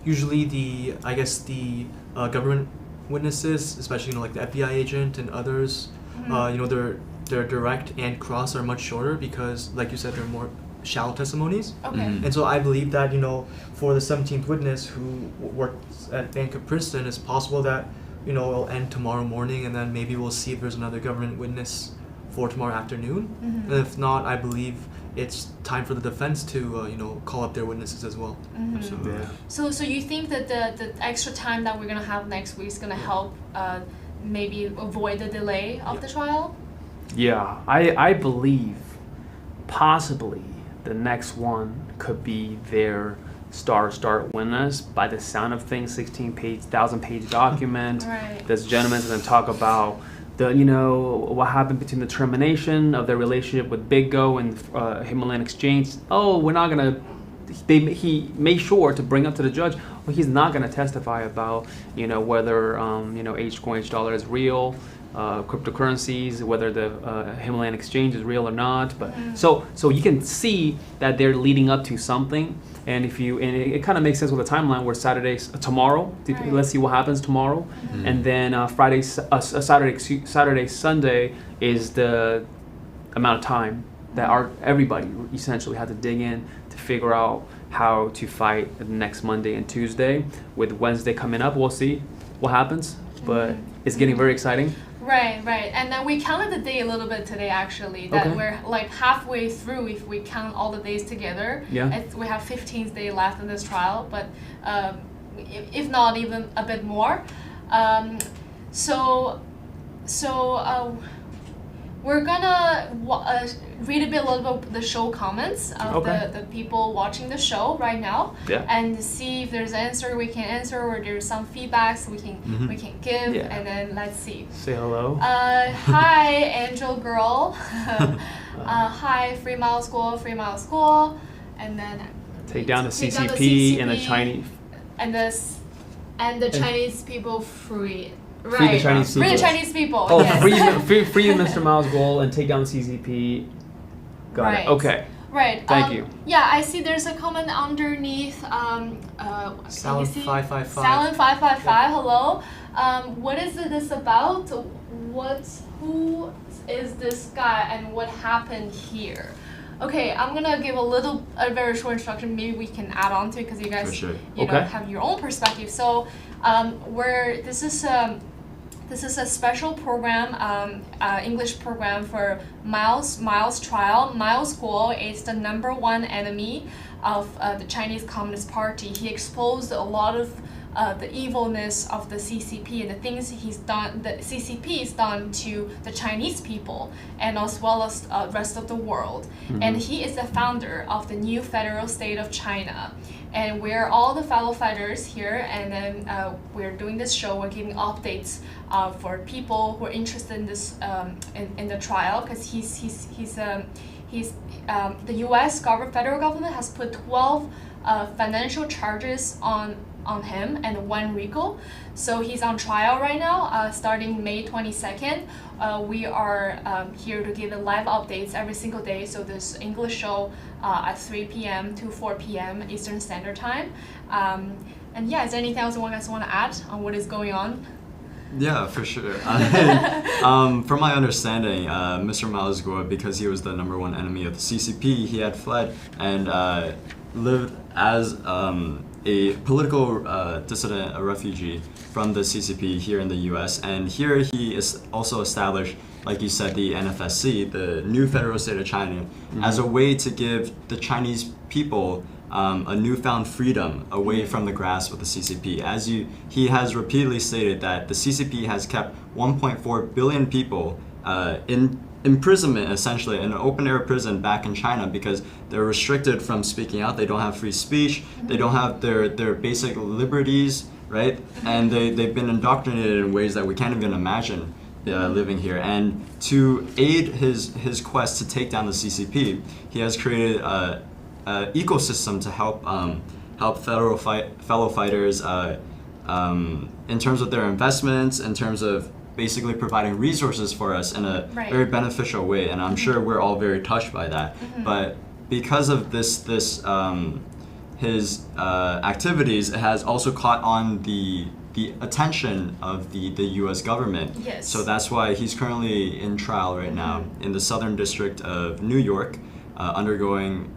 usually the government witnesses, especially like the FBI agent and others, their direct and cross are much shorter because, like you said, they're more shallow testimonies. And so I believe that for the 17th witness who works at Bank of Princeton, it's possible that it'll end tomorrow morning, and then maybe we'll see if there's another government witness for tomorrow afternoon. And if not, I believe it's time for the defense to call up their witnesses as well. Absolutely. So you think that the extra time that we're gonna have next week is gonna help maybe avoid the delay of the trial? Yeah, I believe possibly the next one could be their start witness. By the sound of things, 1,000-page document. This gentleman's going to talk about what happened between the termination of their relationship with Big Go and Himalayan Exchange. We're not going to. He made sure to bring up to the judge. Well, he's not going to testify about whether H-coin, H-dollar is real. Cryptocurrencies, whether the Himalayan Exchange is real or not, but so you can see that they're leading up to something, and it kind of makes sense with the timeline where tomorrow, let's see what happens tomorrow, and then Saturday, Sunday is the amount of time that everybody essentially had to dig in to figure out how to fight the next Monday and Tuesday. With Wednesday coming up, we'll see what happens, but it's getting very exciting. Right. And then we counted the day a little bit today, actually, that we're like halfway through if we count all the days together. We have 15th day left in this trial, but if not even a bit more. So we're gonna read a little bit the show comments of the people watching the show right now, and see if there's an answer we can answer, or there's some feedbacks we can give, and then let's see. Say hello. Hi, Angel Girl. Hi, Free MILESGUO, and then take down the CCP and the Chinese. And this. And the Chinese people free. Right. Free the Chinese people. Free the Chinese people. Oh, yes. free Mr. MILESGUO and take down the CCP. Got it. Okay. Right. Thank you. Yeah, I see there's a comment underneath. Salon 555. Salon 555. Hello. What is this about? Who is this guy and what happened here? Okay, I'm gonna give a very short introduction. Maybe we can add on to it because you guys, you know, have your own perspective. So, this is a special program, English program for Miles trial. MILESGUO is the #1 enemy of the Chinese Communist Party. He exposed a lot of the evilness of the CCP and the things the CCP has done to the Chinese people and as well as the rest of the world. Mm-hmm. And he is the founder of the new federal state of China. And we're all the fellow fighters here, and then we're doing this show. We're giving updates for people who are interested in this in the trial, because the U.S. federal government has put 12 financial charges on him and 1 RICO. So he's on trial right now, starting May 22nd. We are here to give live updates every single day. So this English show at 3 p.m. to 4 p.m. Eastern Standard Time. And yeah, is there anything else you guys want to add on what is going on? Yeah, for sure. From my understanding, Mr. MILESGUO, because he was the #1 enemy of the CCP, he had fled and lived as a political dissident, a refugee from the CCP here in the U.S. And here he is also established, like you said, the NFSC, the new federal state of China, mm-hmm. as a way to give the Chinese people a newfound freedom away from the grasp of the CCP. He has repeatedly stated that the CCP has kept 1.4 billion people in imprisonment, essentially, in an open-air prison back in China, because they're restricted from speaking out. They don't have free speech. Mm-hmm. They don't have their basic liberties, right? Mm-hmm. And they've been indoctrinated in ways that we can't even imagine living here. And to aid his quest to take down the CCP, he has created an ecosystem to help fellow fighters in terms of their investments, in terms of basically providing resources for us in a very beneficial way, and I'm sure we're all very touched by that. Mm-hmm. But because of his activities, it has also caught on the attention of the U.S. government. Yes. So that's why he's currently in trial right now in the Southern District of New York, undergoing.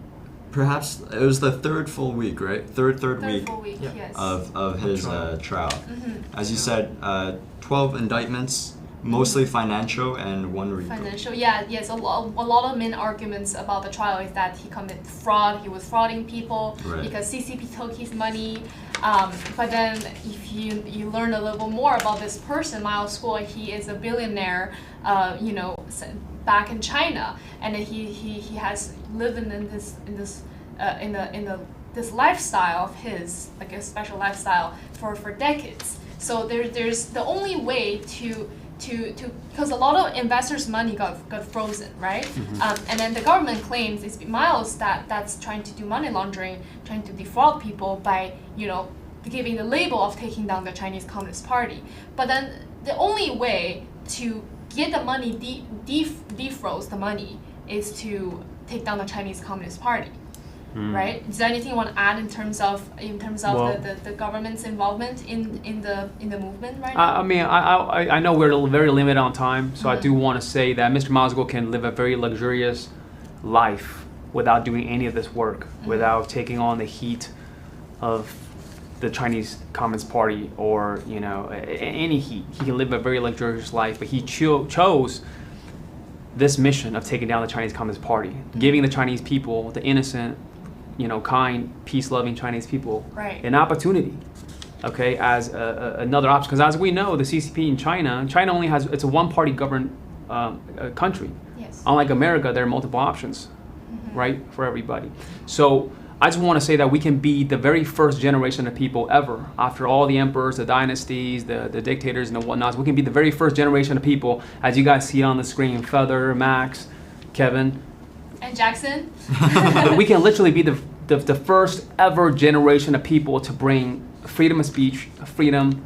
Perhaps it was the third full week, right? Third week yes. of his trial. Mm-hmm. As you said, 12 indictments, mostly financial, and 1 RICO. Financial, yes. A lot of main arguments about the trial is that he committed fraud. He was frauding people because CCP took his money. But then, if you learn a little more about this person, MILESGUO, he is a billionaire. Back in China, and he has lived in this lifestyle of his, like a special lifestyle for decades. So there's the only way to because a lot of investors' money got frozen, right? Mm-hmm. And then the government claims it's Miles that's trying to do money laundering, trying to defraud people by giving the label of taking down the Chinese Communist Party. But then the only way to get the money, defroze the money, is to take down the Chinese Communist Party, right? Is there anything you want to add in terms of the government's involvement in the movement right now? I know we're very limited on time, so I do want to say that Mr. MILESGUO can live a very luxurious life without doing any of this work, without taking on the heat of the Chinese Communist Party or any heat. He can live a very luxurious life, but he chose this mission of taking down the Chinese Communist Party, giving the Chinese people, the innocent, kind, peace-loving Chinese people, an opportunity, as another option. Because as we know, the CCP in China only it's a one-party governed country. Yes. Unlike America, there are multiple options, right, for everybody. So I just want to say that we can be the very first generation of people ever, after all the emperors, the dynasties, the dictators, and the whatnots. We can be the very first generation of people, as you guys see on the screen, Feather, Max, Kevin. And Jackson. We can literally be the the first ever generation of people to bring freedom of speech, freedom,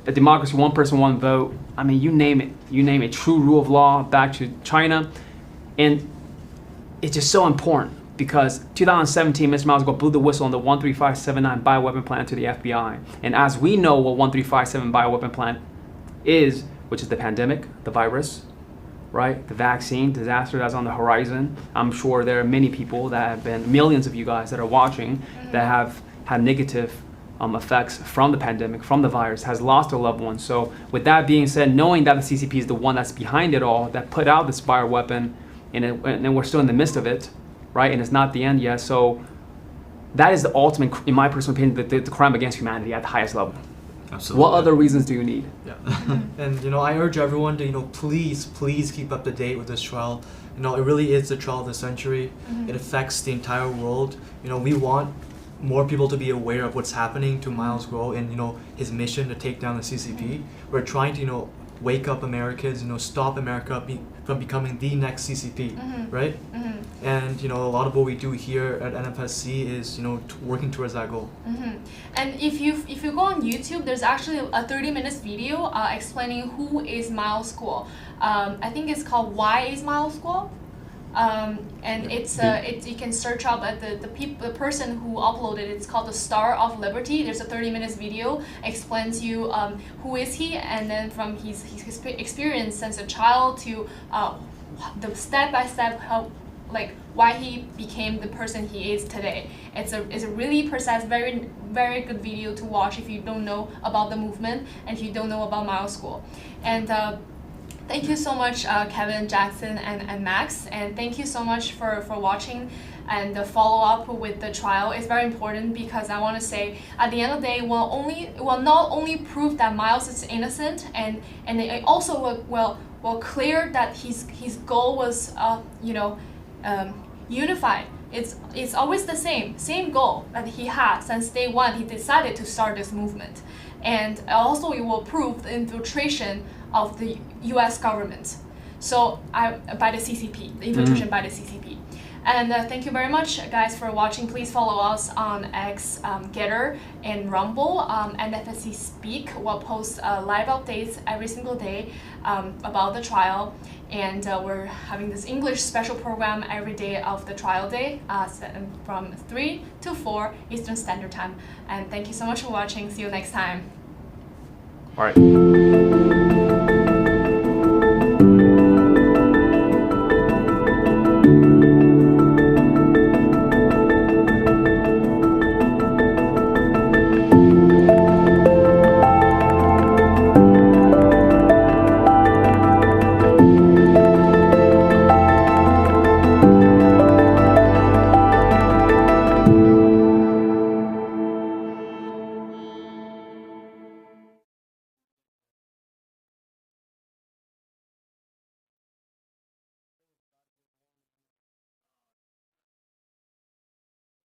a democracy, one person, one vote. I mean, you name it, true rule of law back to China. And it's just so important because 2017, Mr. MILESGUO blew the whistle on the 13579 bioweapon plan to the FBI. And as we know what 1357 bioweapon plan is, which is the pandemic, the virus, right? The vaccine disaster that's on the horizon. I'm sure there are many people that have been, millions of you guys that are watching, that have had negative effects from the pandemic, from the virus, has lost a loved one. So with that being said, knowing that the CCP is the one that's behind it all, that put out this bioweapon, and we're still in the midst of it, right? And it's not the end yet. So that is the ultimate, in my personal opinion, the crime against humanity at the highest level. Absolutely. What other reasons do you need? Yeah. And I urge everyone to please keep up to date with this trial. It really is the trial of the century. It affects the entire world. We want more people to be aware of what's happening to MILESGUO and his mission to take down the CCP. We're trying to wake up Americans, stop America from becoming the next CCP, right? And a lot of what we do here at NFSC is working towards that goal. And if you go on YouTube, there's actually a 30-minute video explaining who is MILESGUO. I think it's called Why is MILESGUO? And you can search up at the person who uploaded it. It's called the Star of Liberty. There's a 30-minute video explains you who is he, and then from his experience since a child to the step-by-step how why he became the person he is today. It's a really precise, very very good video to watch if you don't know about the movement and if you don't know about MILESGUO. And thank you so much, Kevin, Jackson, and Max, and thank you so much for watching and the follow-up with the trial. Is very important because I want to say at the end of the day, it will not only prove that Miles is innocent, and it also will clear that his goal was unified. It's always the same goal that he had since day one. He decided to start this movement, and also it will prove the infiltration of the U.S. government, by the CCP, the infiltration by the CCP. And thank you very much, guys, for watching. Please follow us on X, Getter, and Rumble. NFSC Speak will post live updates every single day about the trial. And we're having this English special program every day of the trial day from 3 to 4 Eastern Standard Time. And thank you so much for watching. See you next time. All right.